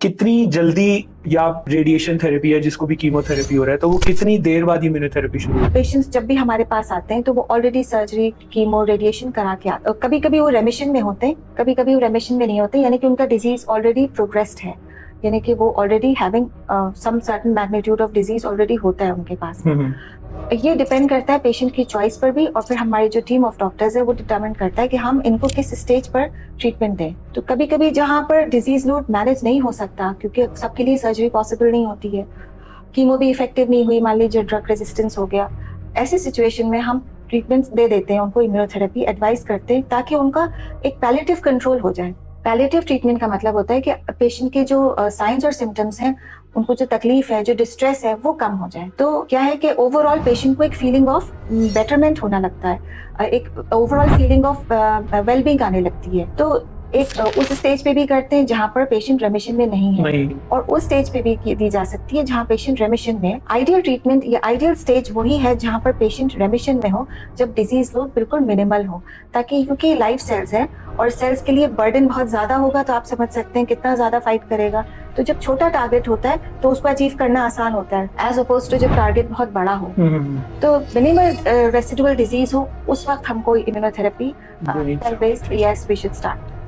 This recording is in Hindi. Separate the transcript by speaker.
Speaker 1: कितनी जल्दी या रेडिएशन थेरेपी है जिसको भी कीमोथेरेपी हो रहा है तो वो कितनी देर बाद इम्यूनोथेरेपी शुरू होती है?
Speaker 2: पेशेंट्स जब भी हमारे पास आते हैं तो वो ऑलरेडी सर्जरी कीमो रेडिएशन करा के आते हैं। कभी कभी वो रेमिशन में होते हैं, कभी कभी वो रेमिशन में नहीं होते, यानी कि उनका डिजीज ऑलरेडी प्रोग्रेस्ड है, यानी कि वो already having some certain magnitude of disease already होता है उनके पास। ये डिपेंड करता है पेशेंट की चॉइस पर भी, और फिर हमारी जो टीम ऑफ डॉक्टर्स है वो डिटरमिन करता है कि हम इनको किस स्टेज पर ट्रीटमेंट दें। तो कभी कभी जहाँ पर डिजीज लोड मैनेज नहीं हो सकता, क्योंकि सबके लिए सर्जरी पॉसिबल नहीं होती है, कीमो भी इफेक्टिव नहीं हुई, मान लीजिए ड्रग रेजिस्टेंस हो गया, ऐसी सिचुएशन में हम ट्रीटमेंट दे देते हैं उनको, इम्यूनोथेरेपी एडवाइस करते हैं ताकि उनका एक पैलिएटिव कंट्रोल हो जाए। पैलिएटिव ट्रीटमेंट का मतलब होता है कि पेशेंट के जो साइंस और सिम्टम्स हैं, उनको जो तकलीफ है, जो डिस्ट्रेस है, वो कम हो जाए। तो क्या है कि ओवरऑल पेशेंट को एक फीलिंग ऑफ बेटरमेंट होना लगता है, एक ओवरऑल फीलिंग ऑफ वेलबींग आने लगती है। तो एक उस स्टेज पे भी करते हैं जहाँ पर पेशेंट रेमिशन में नहीं है, और उस स्टेज पे भी दी जा सकती है जहाँ पेशेंट रेमिशन में। आइडियल ट्रीटमेंट या आइडियल स्टेज वही है जहाँ पर पेशेंट रेमिशन में हो, जब डिजीज लोड बिल्कुल मिनिमल हो, ताकि क्योंकि लाइफ सेल्स है और सेल्स के लिए बर्डन बहुत ज्यादा होगा तो आप समझ सकते हैं कितना ज्यादा फाइट करेगा। तो जब छोटा टारगेट होता है तो उसको अचीव करना आसान होता है, एज अपोज टू जब टारगेट बहुत बड़ा हो। तो मिनिमल रेसिडुअल डिजीज हो, उस वक्त हमको immunotherapy cell based, yes we should start.